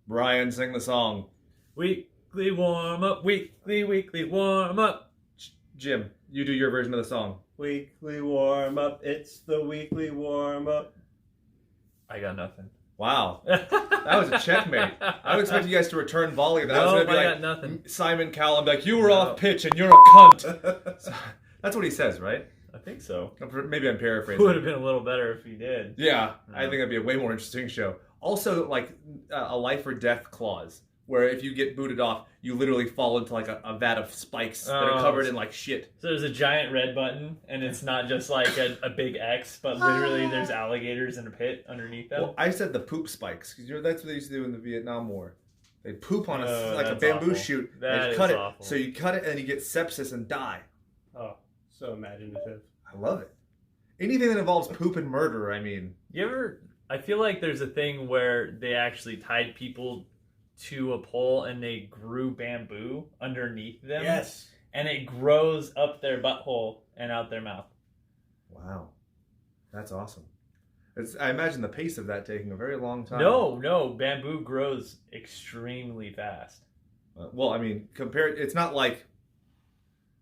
Brian, sing the song. Weekly warm up, weekly warm up. Jim, you do your version of the song. Weekly warm up. It's the weekly warm up. I got nothing. Wow, that was a checkmate. I was expecting you guys to return volley. That was No, going to be I like got nothing. Simon Cowell, like you were off pitch and you're a cunt. So, that's what he says, right? I think so. Maybe I'm paraphrasing. Would have been a little better if he did. Yeah, I think that'd be a way more interesting show. Also, like a life or death clause, where if you get booted off, you literally fall into like a vat of spikes that are covered in like shit. So there's a giant red button, and it's not just like a big X, but literally there's alligators in a pit underneath them. Well, I said the poop spikes because that's what they used to do in the Vietnam War. They poop on a That's bamboo awful. shoot That and cut is it. awful. So you cut it and then you get sepsis and die. Oh, so imaginative. I love it. Anything that involves poop and murder, I mean. You ever? I feel like there's a thing where they actually tied people to a pole and they grew bamboo underneath them. Yes. And it grows up their butthole and out their mouth. Wow. That's awesome. I imagine the pace of that taking a very long time. No, bamboo grows extremely fast. Well, I mean, it's not like,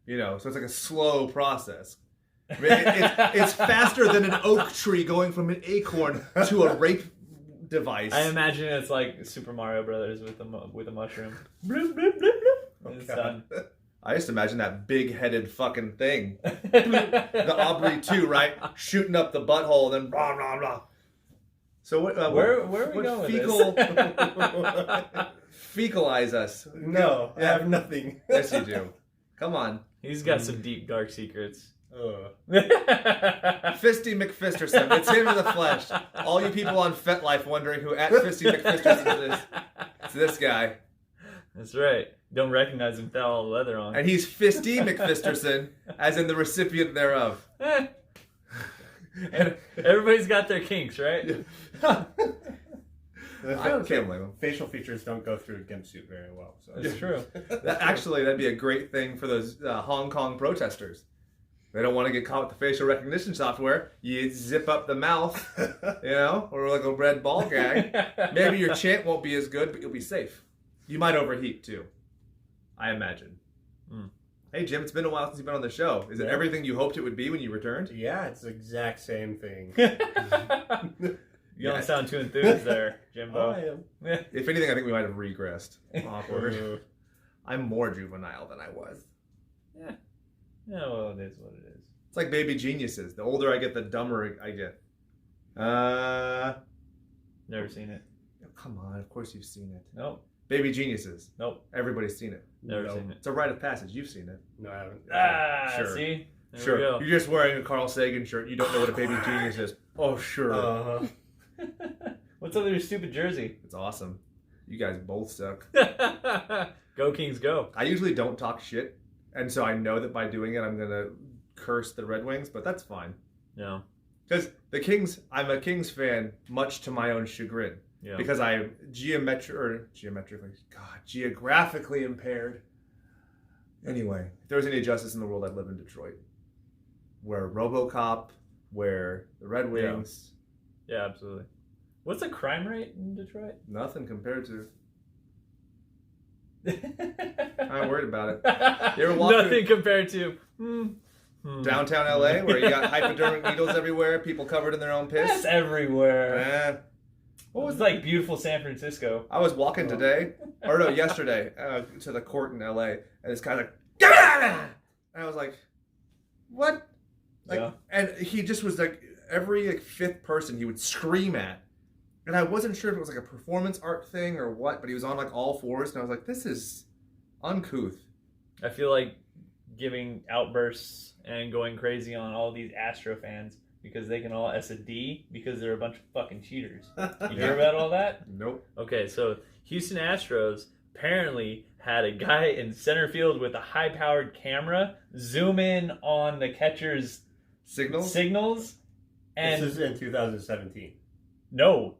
so it's like a slow process. I mean, it's faster than an oak tree going from an acorn to a rape device. I imagine it's like Super Mario Brothers with a mushroom. Bloop, bloop, bloop, bloop. And it's done. I just imagine that big-headed fucking thing. The Aubrey 2, right? Shooting up the butthole, then blah, blah, blah. So where are we going with this? Fecalize us. No, I have nothing. Yes, you do. Come on. He's got some deep, dark secrets. Fisty McFisterson. It's him in the flesh. All you people on FetLife wondering who at Fisty McFisterson is. It's this guy. That's right. Don't recognize him without all the leather on. And he's Fisty McFisterson, as in the recipient thereof. And everybody's got their kinks, right? I can't blame him. Facial features don't go through a gimp suit very well. So. It's true. That'd be a great thing for those Hong Kong protesters. They don't want to get caught with the facial recognition software. You zip up the mouth, or like a red ball gag. Maybe your chant won't be as good, but you'll be safe. You might overheat, too. I imagine. Hey, Jim, it's been a while since you've been on the show. Is it everything you hoped it would be when you returned? Yeah, it's the exact same thing. You don't sound too enthused there, Jimbo. Oh, I am. If anything, I think we might have regressed. Awkward. I'm more juvenile than I was. Yeah. Yeah, well, it is what it is. It's like Baby Geniuses. The older I get, the dumber I get. Never seen it. Oh, come on, of course you've seen it. Nope. Baby Geniuses. Nope. Everybody's seen it. Never seen it. It's a rite of passage. You've seen it. No, I haven't. Sure. See? There Sure. we go. You're just wearing a Carl Sagan shirt. You don't know what a Baby Genius is. Oh, sure. Uh-huh. What's up with your stupid jersey? It's awesome. You guys both suck. Go Kings, go. I usually don't talk shit, and so I know that by doing it, I'm going to curse the Red Wings, but that's fine. Yeah. Because the Kings, I'm a Kings fan, much to my own chagrin. Yeah. Because I'm geographically impaired. Anyway, if there was any justice in the world, I'd live in Detroit. Where RoboCop, where the Red Wings. Yeah, absolutely. What's the crime rate in Detroit? Nothing compared to. I'm worried about it. You ever walk Nothing compared to downtown LA, where you got hypodermic needles everywhere, people covered in their own piss? That's everywhere. What was like beautiful San Francisco? I was walking yesterday to the court in LA, and this guy's like, and I was like, what? And he just was like, every fifth person he would scream at. And I wasn't sure if it was like a performance art thing or what, but he was on like all fours, and I was like, this is uncouth. I feel like giving outbursts and going crazy on all these Astro fans because they can all S a D because they're a bunch of fucking cheaters. You hear about all that? Nope. Okay, so Houston Astros apparently had a guy in center field with a high-powered camera zoom in on the catcher's signals. And this is in 2017. No,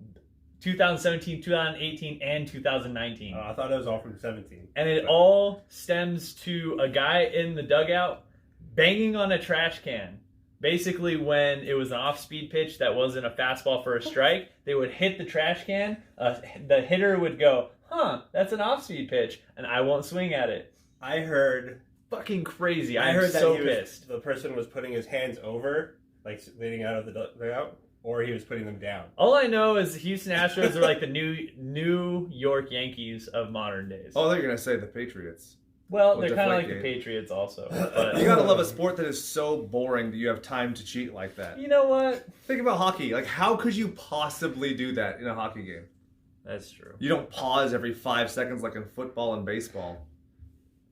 2017, 2018, and 2019. I thought it was all from 17. And it all stems to a guy in the dugout banging on a trash can. Basically, when it was an off-speed pitch that wasn't a fastball for a strike, they would hit the trash can. The hitter would go, that's an off-speed pitch, and I won't swing at it. I heard Fucking crazy. I I'm heard that so he was, pissed. the person was putting his hands over, like leaning out of the dugout, or he was putting them down. All I know is Houston Astros are like the New York Yankees of modern days. Oh, they're gonna say the Patriots. Well, With they're kind of like Deflategate. the Patriots also. But You gotta love a sport that is so boring that you have time to cheat like that. you know what? Think about hockey. Like, how could you possibly do that in a hockey game? That's true. You don't pause every 5 seconds like in football and baseball.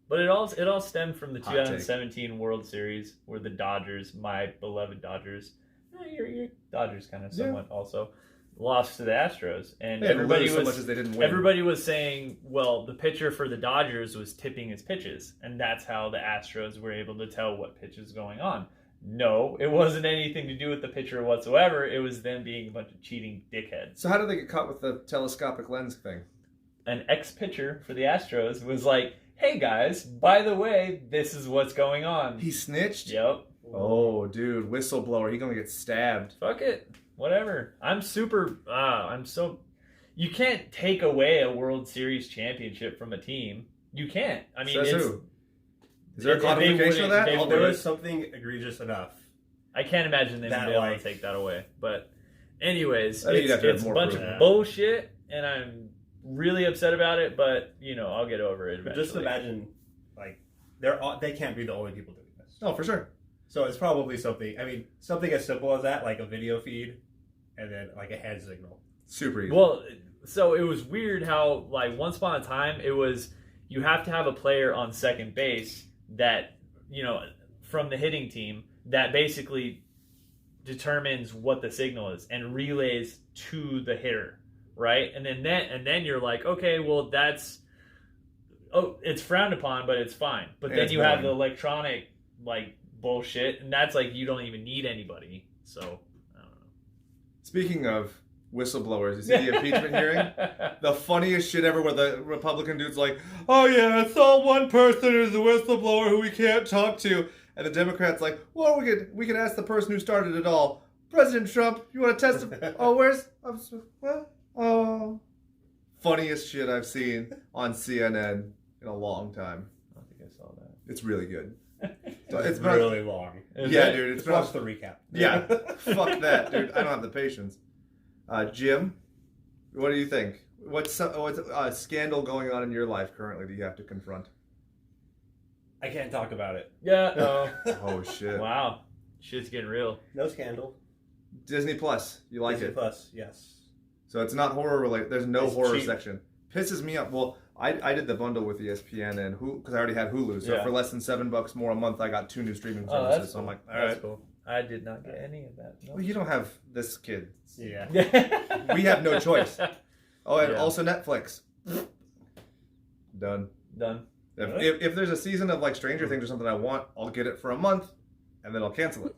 But it all stemmed from the Hot take. 2017 World Series where the Dodgers, my beloved Dodgers, your Dodgers kind of somewhat also, lost to the Astros, and They didn't everybody lose was so much as they didn't win. everybody was saying, well, the pitcher for the Dodgers was tipping his pitches, and that's how the Astros were able to tell what pitch is going on. No, it wasn't anything to do with the pitcher whatsoever. It was them being a bunch of cheating dickheads. So how did they get caught with the telescopic lens thing? An ex-pitcher for the Astros was like, hey guys, by the way, this is what's going on. He snitched? Yep. Oh, dude, whistleblower. He gonna get stabbed. Fuck it. Whatever. I'm so... You can't take away a World Series championship from a team. You can't. I mean, Says it's... who? Is there a They quantification of that? wouldn't- I'll There do was it. something egregious enough. I can't imagine them That, being able like- to take that away. But anyways, I think you'd have to have it's a more bunch proof. of bullshit, and I'm really upset about it, but, I'll get over it But eventually. just imagine, like, they can't be the only people doing this. Oh, for sure. So it's probably something. I mean, something as simple as that, like a video feed, and then like a hand signal. Super easy. Well, so it was weird how, like, once upon a time, it was you have to have a player on second base that, from the hitting team that basically determines what the signal is and relays to the hitter, right? And then you're like, okay, well, it's frowned upon, but it's fine. But And then it's you have the boring. electronic, like, bullshit, and that's like you don't even need anybody. So, I don't know. Speaking of whistleblowers, you see the impeachment hearing? The funniest shit ever where the Republican dude's like, oh yeah, it's all one person who's the whistleblower who we can't talk to. And the Democrat's like, well, we could ask the person who started it all. President Trump, you want to testify? Funniest shit I've seen on CNN in a long time. I don't think I saw that. It's really good. It's really long. Yeah, dude. It's Watch the recap. Yeah, fuck that, dude. I don't have the patience. Jim, what do you think? What's a scandal going on in your life currently that you have to confront? I can't talk about it. Yeah. Oh shit! Wow. Shit's getting real. No scandal. Disney Plus, you like Disney it? Plus, yes. So it's not horror related. There's no It's horror cheap. section. Pisses me up. Well, I did the bundle with ESPN and Hulu because I already had Hulu. So Yeah. for less than $7 more a month, I got 2 new streaming Oh, services. that's So I'm cool. like, all That's right. cool. I did not get any of that. No. Well, you don't have this kid. Yeah. We have no choice. Oh, and Yeah. also Netflix. Done. Done. Really? If there's a season of like Stranger Things or something I want, I'll get it for a month, and then I'll cancel it.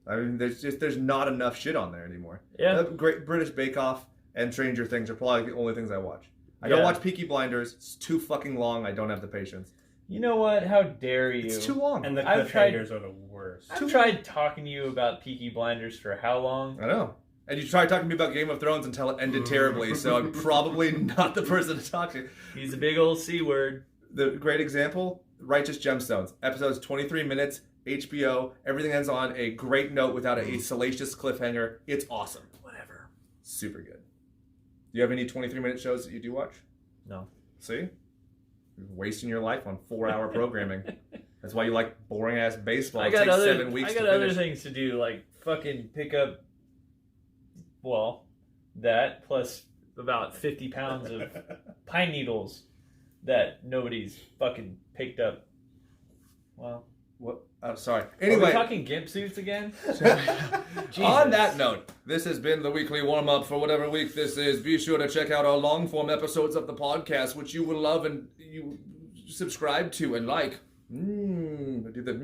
I mean, there's not enough shit on there anymore. Yeah. Great British Bake Off and Stranger Things are probably the only things I watch. I don't Yeah. watch Peaky Blinders. It's too fucking long. I don't have the patience. You know what? How dare you? It's too long. And the I've tried- cliffhangers are the worst. I've tried talking to you about Peaky Blinders for how long? I know. And you tried talking to me about Game of Thrones until it ended terribly, so I'm probably not the person to talk to. He's a big old C word. The great example, Righteous Gemstones. Episodes 23 minutes, HBO. Everything ends on a great note without a salacious cliffhanger. It's awesome. Whatever. Super good. Do you have any 23-minute shows that you do watch? No. See? You're wasting your life on 4-hour programming. That's why you like boring-ass baseball. It takes 7 weeks I to got other finish. things to do, like fucking pick up, well, that plus about 50 pounds of pine needles that nobody's fucking picked up. Well, What? I'm sorry. are we Anyway, talking gimp suits again? on that note, this has been the weekly warm-up for whatever week this is. Be sure to check out our long-form episodes of the podcast, which you will love and you subscribe to and like. Do the